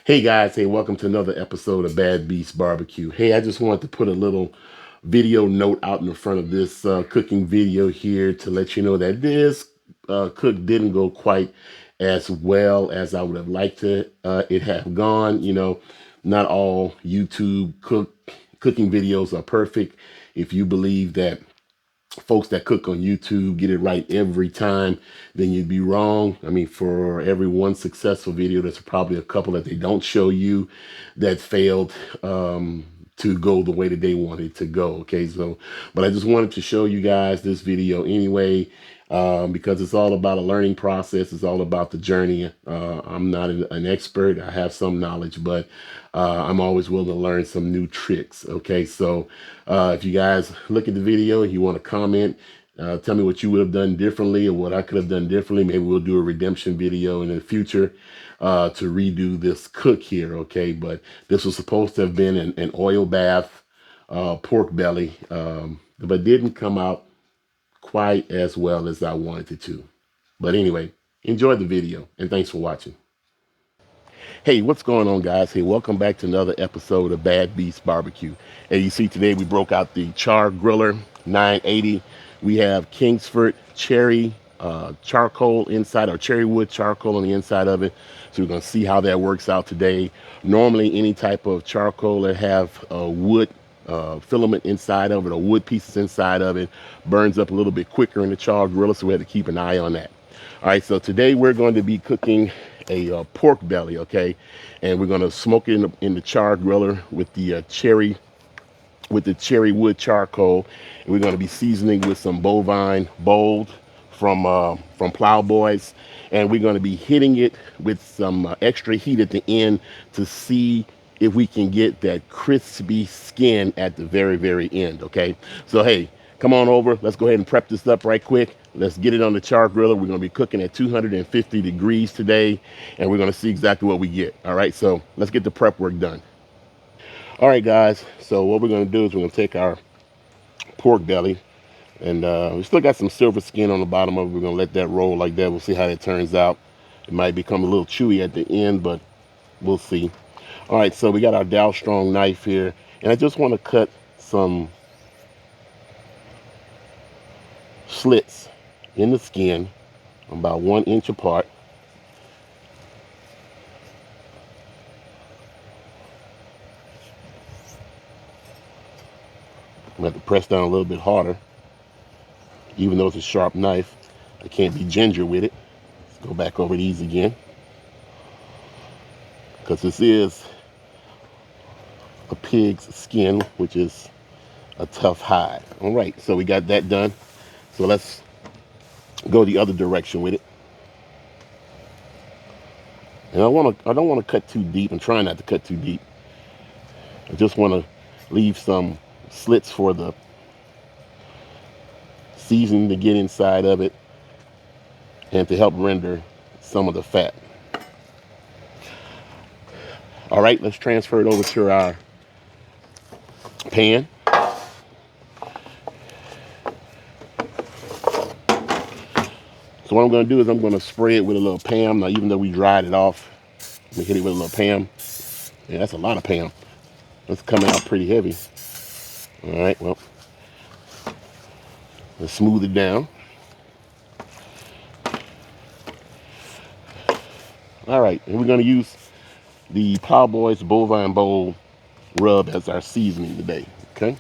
Hey guys, hey, welcome to another episode of Bad Beast Barbecue. Hey, I just wanted to put a little video note out in the front of this cooking video here to let you know that this cook didn't go quite as well as I would have liked it have gone. Not all YouTube cooking videos are perfect. If you believe that folks that cook on YouTube get it right every time, then you'd be wrong. I mean, for every one successful video, there's probably a couple that they don't show you that failed to go the way that they wanted to go. Okay, so, but I just wanted to show you guys this video anyway, because it's all about a learning process. It's all about the journey. I'm not an expert. I have some knowledge, but I'm always willing to learn some new tricks. Okay, so if you guys look at the video and you want to comment, tell me what you would have done differently or what I could have done differently. Maybe we'll do a redemption video in the future to redo this cook here. Okay, but this was supposed to have been an oil bath pork belly, but didn't come out quite as well as I wanted it to. But anyway, enjoy the video and thanks for watching. Hey, what's going on, guys? Hey, welcome back to another episode of Bad Beast Barbecue. And you see today we broke out the Char-Griller 980. We have Kingsford cherry charcoal inside, or cherry wood charcoal on the inside of it. So we're going to see how that works out today. Normally, any type of charcoal that have wood filament inside of it, or wood pieces inside of it, burns up a little bit quicker in the Char-Griller, so we have to keep an eye on that. All right, so today we're going to be cooking a pork belly, okay, and we're going to smoke it in the Char-Griller with the cherry wood charcoal, and we're going to be seasoning with some Bovine Bold from Plowboys, and we're going to be hitting it with some extra heat at the end to see if we can get that crispy skin at the very end. Okay, so hey, come on over, let's go ahead and prep this up right quick. Let's get it on the Char-Griller. We're going to be cooking at 250 degrees today, and we're going to see exactly what we get. All right, so let's get the prep work done. All right, guys, so what we're going to do is we're going to take our pork belly, and we still got some silver skin on the bottom of it. We're going to let that roll like that. We'll see how that turns out. It might become a little chewy at the end, but we'll see. All right, so we got our Dow Strong knife here, and I just want to cut some slits in the skin about 1 inch apart. I'm going to have to press down a little bit harder. Even though it's a sharp knife, I can't be ginger with it. Let's go back over these again, because this is a pig's skin, which is a tough hide. All right, so we got that done. So let's go the other direction with it. And I don't want to cut too deep. I'm trying not to cut too deep. I just want to leave some slits for the seasoning to get inside of it and to help render some of the fat. All right, let's transfer it over to our pan. So what I'm going to do is I'm going to spray it with a little Pam. Now, even though we dried it off, I'm going to hit it with a little Pam. Yeah, that's a lot of Pam. That's coming out pretty heavy. All right, well, let's smooth it down. All right, and we're going to use the Plowboys Bovine Bold rub as our seasoning today, okay?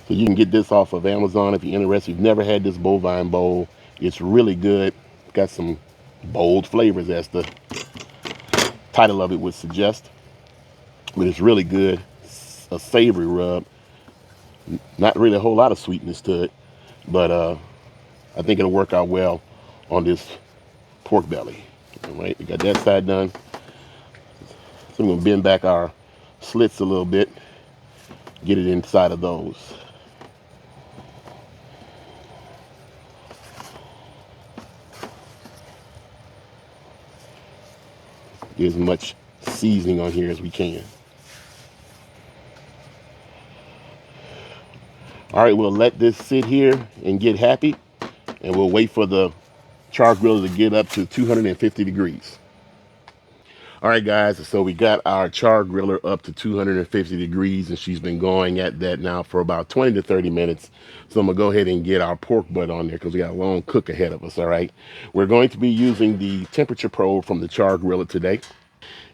So you can get this off of Amazon if you're interested. If you've never had this Bovine Bold, it's really good. Got some bold flavors, as the title of it would suggest. But it's really good. It's a savory rub. Not really a whole lot of sweetness to it, but I think it'll work out well on this pork belly. All right, we got that side done. So I'm going to bend back our slits a little bit, get it inside of those. Get as much seasoning on here as we can. All right, we'll let this sit here and get happy, and we'll wait for the Char-Griller to get up to 250 degrees. All right, guys, so we got our Char-Griller up to 250 degrees, and she's been going at that now for about 20 to 30 minutes. So I'm going to go ahead and get our pork butt on there because we got a long cook ahead of us, all right? We're going to be using the temperature probe from the Char-Griller today.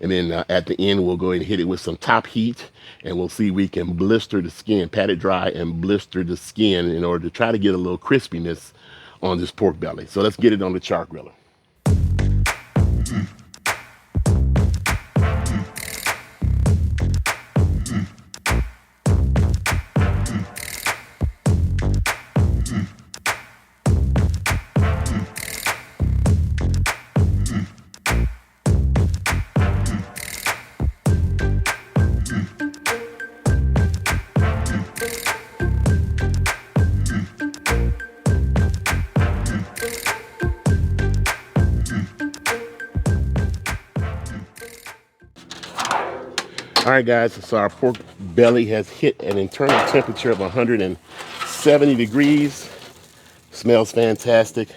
And then at the end, we'll go ahead and hit it with some top heat, and we'll see if we can blister the skin, pat it dry, and blister the skin in order to try to get a little crispiness on this pork belly. So let's get it on the Char-Griller. All right, guys, so our pork belly has hit an internal temperature of 170 degrees. Smells fantastic.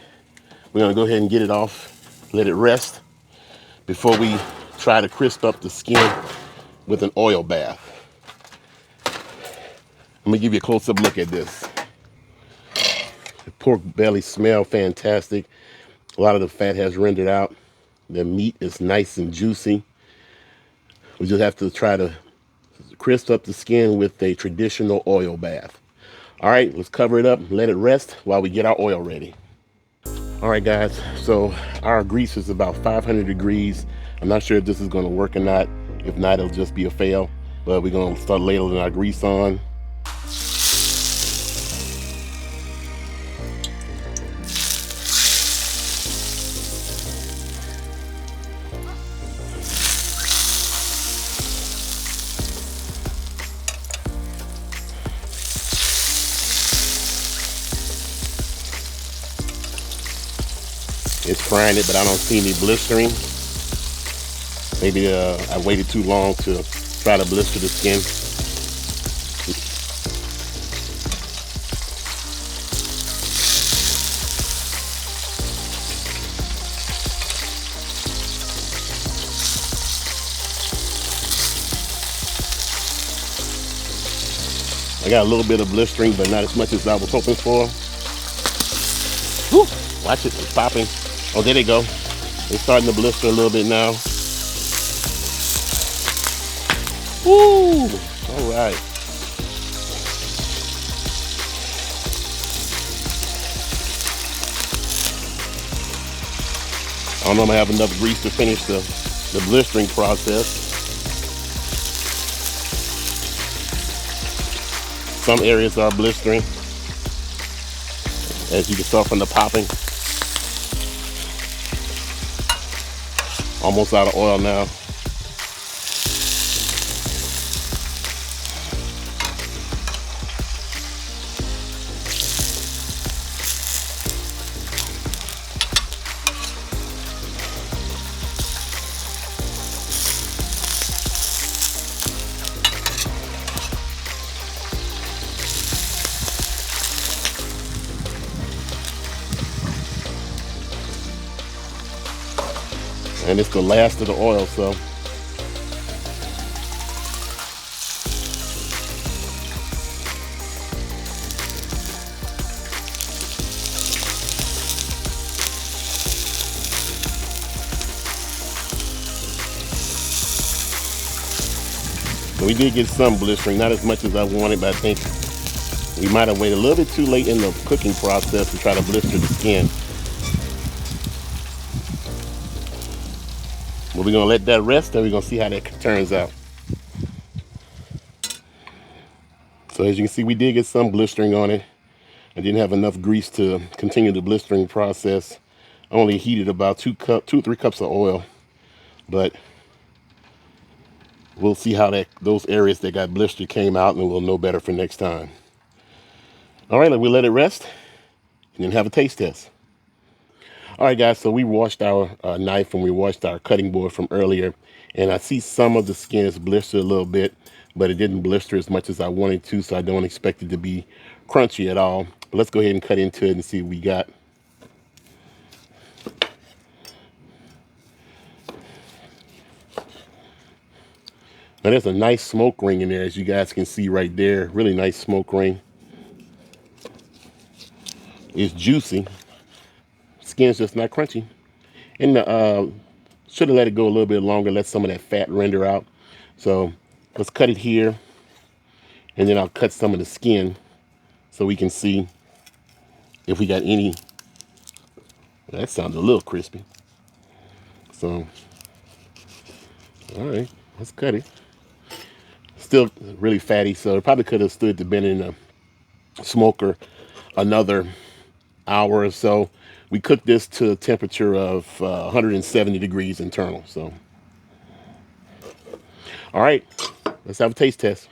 We're going to go ahead and get it off, let it rest before we try to crisp up the skin with an oil bath. Let me give you a close-up look at this. The pork belly smells fantastic. A lot of the fat has rendered out. The meat is nice and juicy. We just have to try to crisp up the skin with a traditional oil bath. All right, let's cover it up, let it rest while we get our oil ready. All right, guys, so our grease is about 500 degrees. I'm not sure if this is going to work or not. If not, it'll just be a fail. But we're going to start ladling our grease on. It's frying it, but I don't see any blistering. Maybe I waited too long to try to blister the skin. I got a little bit of blistering, but not as much as I was hoping for. Whew, watch it, it's popping. Oh, there they go. They're starting to blister a little bit now. Woo! All right. I don't know if I have enough grease to finish the blistering process. Some areas are blistering, as you can tell from the popping. Almost out of oil now. And it's the last of the oil, so we did get some blistering, not as much as I wanted, but I think we might have waited a little bit too late in the cooking process to try to blister the skin. But we're gonna let that rest and we're gonna see how that turns out. So as you can see, we did get some blistering on it. I didn't have enough grease to continue the blistering process. I only heated about 2 or 3 cups of oil, but we'll see how those areas that got blistered came out, and we'll know better for next time. All right, we'll let it rest and then have a taste test. All right, guys, so we washed our knife and we washed our cutting board from earlier, and I see some of the skin is blistered a little bit, but it didn't blister as much as I wanted to, so I don't expect it to be crunchy at all. But let's go ahead and cut into it and see what we got. Now there's a nice smoke ring in there, as you guys can see right there. Really nice smoke ring. It's juicy. Skin's just not crunchy. And the should have let it go a little bit longer, let some of that fat render out. So let's cut it here, and then I'll cut some of the skin so we can see if we got any. That sounds a little crispy. So, all right, let's cut it. Still really fatty, so it probably could have stood to been in a smoker another hour or so. We cooked this to a temperature of 170 degrees internal. So, all right, let's have a taste test.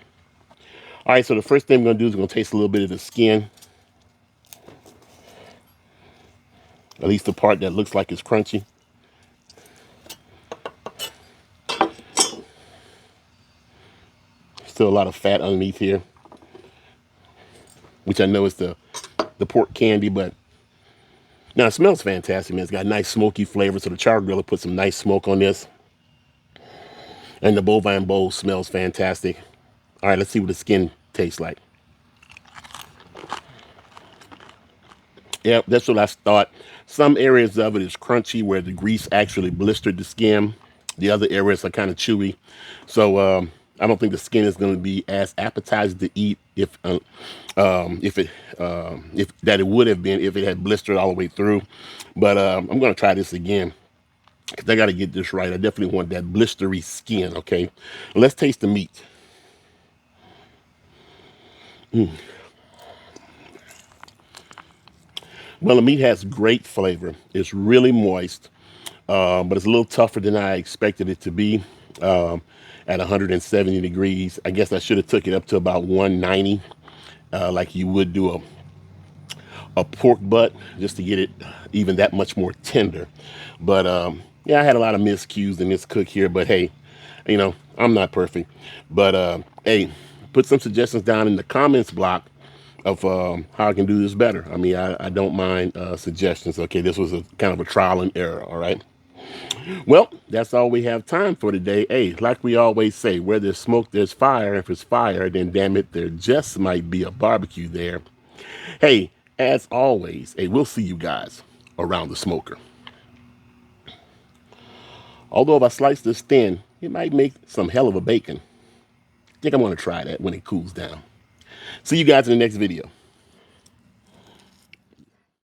All right, so the first thing I'm gonna do is I'm gonna taste a little bit of the skin. At least the part that looks like it's crunchy. Still a lot of fat underneath here, which I know is the pork candy, but now it smells fantastic, man. It's got nice smoky flavor, so the Char-Griller put some nice smoke on this. And the Bovine Bold smells fantastic. All right, let's see what the skin tastes like. Yep, that's what I thought. Some areas of it is crunchy where the grease actually blistered the skin. The other areas are kind of chewy. So I don't think the skin is going to be as appetizing to eat if that it would have been if it had blistered all the way through. But I'm going to try this again because I got to get this right. I definitely want that blistery skin. Okay, let's taste the meat. Well, the meat has great flavor. It's really moist, but it's a little tougher than I expected it to be at 170 degrees. I guess I should have took it up to about 190, like you would do a pork butt, just to get it even that much more tender. But yeah, I had a lot of miscues in this cook here, but hey, you know, I'm not perfect. But hey, put some suggestions down in the comments block of how I can do this better. I mean, I don't mind suggestions. Okay, this was a kind of a trial and error. All right. Well, that's all we have time for today. Hey, like we always say, where there's smoke, there's fire. If it's fire, then damn it, there just might be a barbecue there. Hey, as always, hey, we'll see you guys around the smoker. Although if I slice this thin, it might make some hell of a bacon. I think I'm going to try that when it cools down. See you guys in the next video.